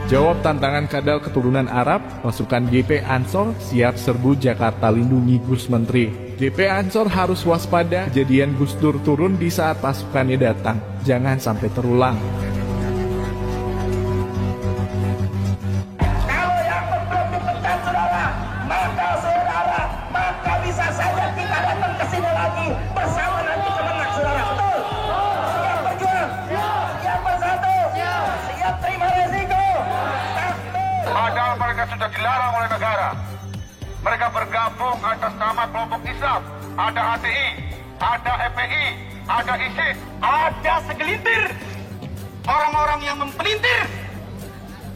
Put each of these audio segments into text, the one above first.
Jawab tantangan kadal keturunan Arab, pasukan GP Ansor siap serbu Jakarta Lindungi Gus Menteri. GP Ansor harus waspada kejadian Gus Dur turun di saat pasukannya datang. Jangan sampai terulang. Kalau yang belum dipecat saudara, maka bisa saja kita datang ke sini lagi bersama nanti kemenang saudara. Betul? Siap berjuang? Siap bersatu? Siap terima resiko? Padahal mereka sudah dilarang oleh negara. Mereka bergabung atas nama kelompok Islam. Ada HTI, ada FPI, ada ISIS. Ada segelintir orang-orang yang mempelintir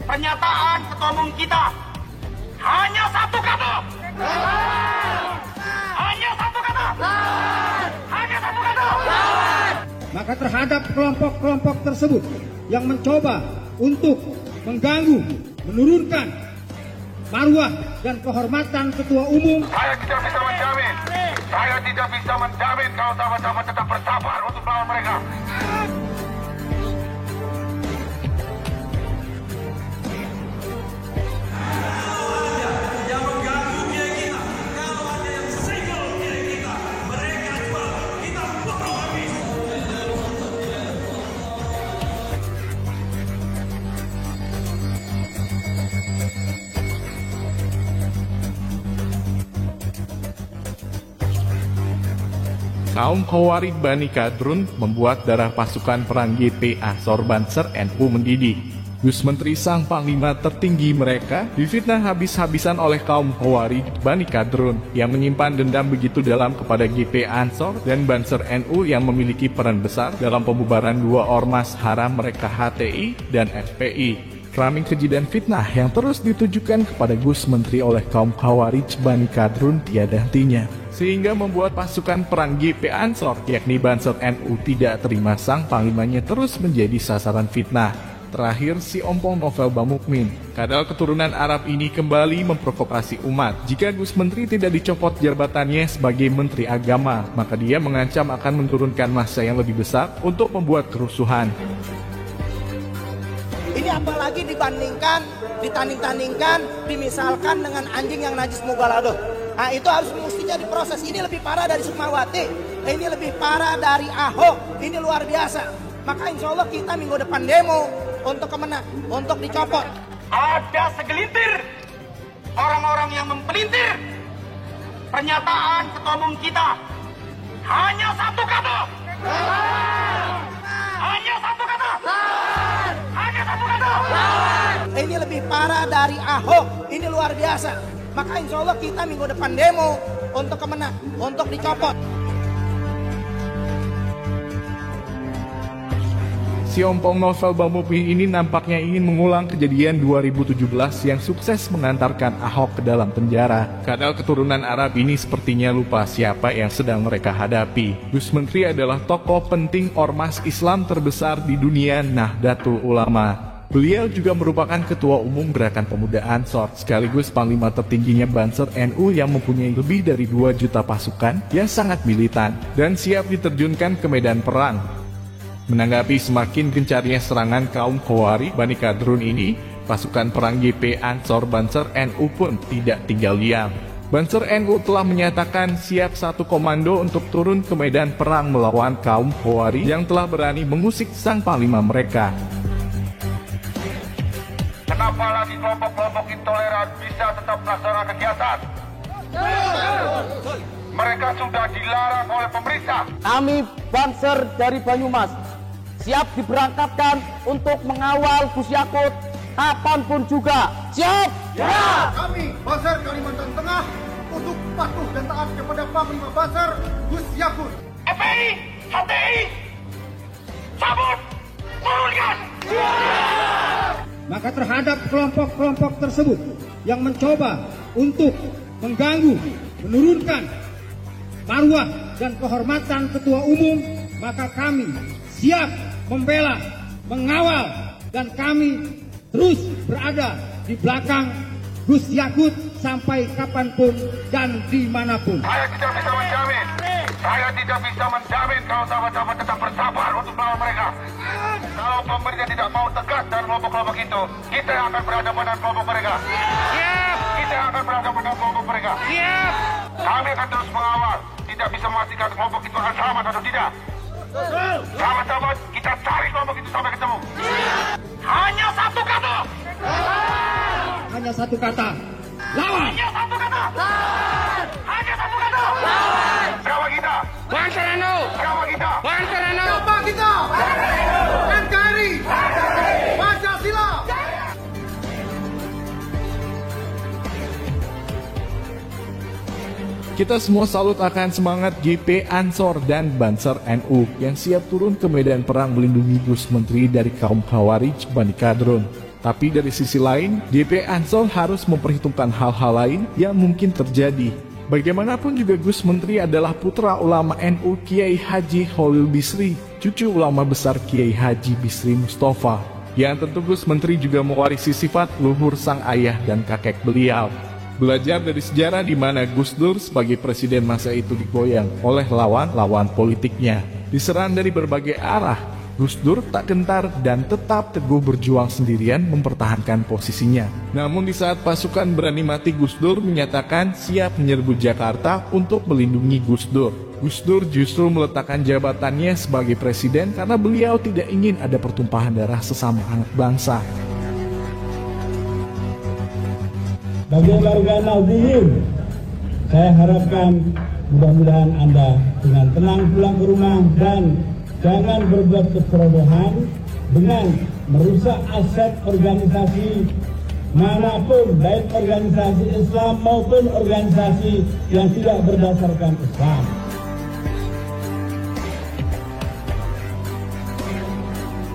pernyataan ketua umum kita. Hanya satu kata. Hanya satu kata. Hanya satu kata. Maka terhadap kelompok-kelompok tersebut yang mencoba untuk mengganggu, menurunkan marwah dan kehormatan ketua umum. Saya tidak bisa menjamin. Saya tidak bisa menjamin kalau sahabat-sahabat tetap bersabar untuk melawan mereka. Kaum Khawarij Bani Kadrun membuat darah pasukan perang GP Ansor Banser NU mendidih. Gus Menteri sang panglima tertinggi mereka difitnah habis-habisan oleh kaum Khawarij Bani Kadrun yang menyimpan dendam begitu dalam kepada GP Ansor dan Banser NU yang memiliki peran besar dalam pembubaran dua ormas haram mereka HTI dan FPI. Keramik keji dan fitnah yang terus ditujukan kepada Gus Menteri oleh kaum Khawarij Bani Kadrun tiada hentinya, sehingga membuat pasukan perang GP Ansor yakni Banser NU tidak terima sang panglimanya terus menjadi sasaran fitnah. Terakhir, si ompong novel Bamukmin, kadal keturunan Arab ini kembali memprovokasi umat. Jika Gus Menteri tidak dicopot jabatannya sebagai Menteri Agama, maka dia mengancam akan menurunkan massa yang lebih besar untuk membuat kerusuhan. Ini apalagi ditanding-tandingkan, dimisalkan dengan anjing yang najis mughaladzah. Nah itu harus mestinya diproses. Ini lebih parah dari Sukmawati, ini lebih parah dari Ahok, ini luar biasa. Maka insya Allah kita minggu depan demo untuk kemenang, untuk dicopot. Ada segelintir orang-orang yang mempelintir pernyataan ketua umum kita. Hanya satu kata. Hanya satu kata. Hanya satu kata. Ini lebih parah dari Ahok, ini luar biasa. Maka insya Allah kita minggu depan demo untuk kemenang, untuk dicopot. Si ompong novel Bamukmin ini nampaknya ingin mengulang kejadian 2017 yang sukses mengantarkan Ahok ke dalam penjara. Kadal keturunan Arab ini sepertinya lupa siapa yang sedang mereka hadapi. Gus Menteri adalah tokoh penting ormas Islam terbesar di dunia, Nahdlatul Ulama. Beliau juga merupakan ketua umum Gerakan Pemuda Ansor, sekaligus panglima tertingginya Banser NU yang mempunyai lebih dari 2 juta pasukan yang sangat militan dan siap diterjunkan ke medan perang. Menanggapi semakin gencarnya serangan kaum Khawarij Bani Kadrun ini, pasukan perang GP Ansor Banser NU pun tidak tinggal diam. Banser NU telah menyatakan siap satu komando untuk turun ke medan perang melawan kaum Khawarij yang telah berani mengusik sang panglima mereka. Kenapa lagi kelompok-kelompok intoleran bisa tetap melaksanakan kegiatan? Mereka sudah dilarang oleh pemerintah. Kami Banser dari Banyumas siap diberangkatkan untuk mengawal Gus Yakut kapanpun juga. Siap? Ya. Kami Banser Kalimantan Tengah untuk patuh dan taat kepada Panglima Banser Gus Yakut. FPI, HTI, cabut, turunkan. Maka terhadap kelompok-kelompok tersebut yang mencoba untuk mengganggu, menurunkan marwah dan kehormatan ketua umum, maka kami siap membela, mengawal, dan kami terus berada di belakang Gus Yakut sampai kapanpun dan dimanapun. Saya tidak bisa menjamin. Saya tidak bisa menjamin kalau sahabat-sahabat tetap bersabar untuk melawan mereka. Kalau Kalau pemerintah tidak mau tegas dan kelompok-kelompok itu, kita yang akan berhadapan dengan kelompok mereka. Kita yang akan berhadapan dengan kelompok mereka. Kami akan terus mengawal, tidak bisa memastikan kelompok itu akan selamat atau tidak. Sama-sama kita cari kelompok itu sampai ketemu. Hanya satu kata. Hanya satu kata. Lawan. Hanya satu kata. Hanya satu kata. Berapa kita? Banserano. Berapa kita? Banserano. Apa kita? NKRI. Pancasila. Kita semua salut akan semangat GP Ansor dan Banser NU yang siap turun ke medan perang melindungi Gus Menteri dari kaum Khawarij Bani Kadrun. Tapi dari sisi lain, GP Ansor harus memperhitungkan hal-hal lain yang mungkin terjadi. Bagaimanapun juga Gus Menteri adalah putra ulama NU Kiai Haji Khalil Bisri, cucu ulama besar Kiai Haji Bisri Mustafa. Yang tentu Gus Menteri juga mewarisi sifat luhur sang ayah dan kakek beliau. Belajar dari sejarah di mana Gus Dur sebagai presiden masa itu digoyang oleh lawan-lawan politiknya. Diserang dari berbagai arah, Gus Dur tak gentar dan tetap teguh berjuang sendirian mempertahankan posisinya. Namun di saat pasukan berani mati, Gus Dur menyatakan siap menyerbu Jakarta untuk melindungi Gus Dur. Gus Dur justru meletakkan jabatannya sebagai presiden karena beliau tidak ingin ada pertumpahan darah sesama anak bangsa. Bagi warga Nahdliyin, saya harapkan mudah-mudahan Anda dengan tenang pulang ke rumah dan jangan berbuat kecerobohan dengan merusak aset organisasi manapun, baik organisasi Islam maupun organisasi yang tidak berdasarkan Islam.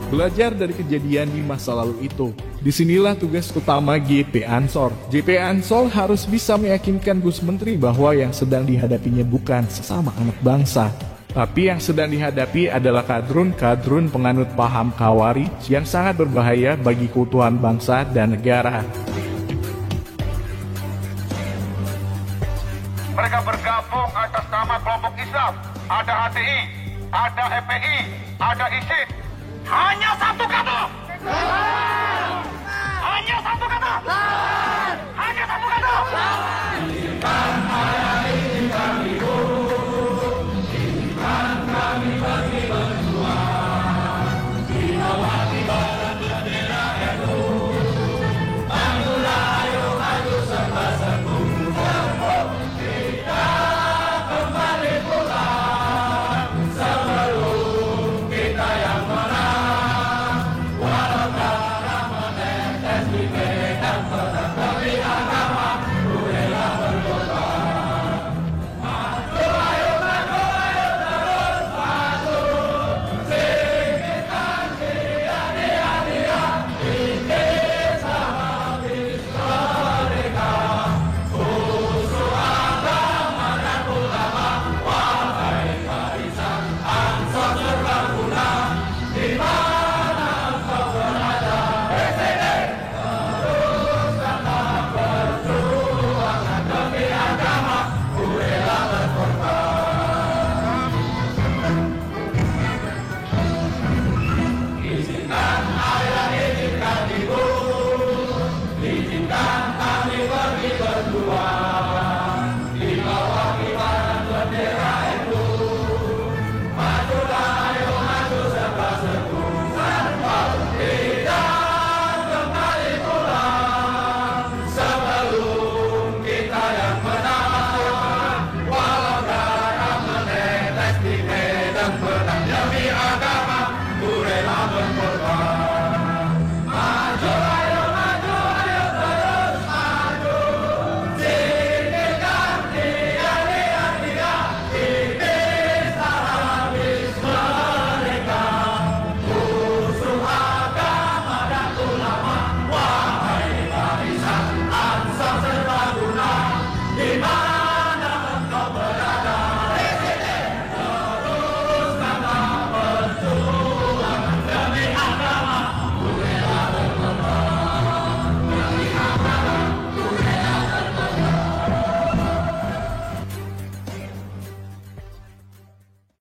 Belajar dari kejadian di masa lalu itu, disinilah tugas utama GP Ansor. GP Ansor harus bisa meyakinkan Gus Menteri bahwa yang sedang dihadapinya bukan sesama anak bangsa, tapi yang sedang dihadapi adalah kadrun-kadrun penganut paham Khawarij yang sangat berbahaya bagi keutuhan bangsa dan negara. Mereka bergabung atas nama kelompok Islam. Ada HTI, ada FPI, ada ISIS. Hanya satu kata. Hanya satu kata.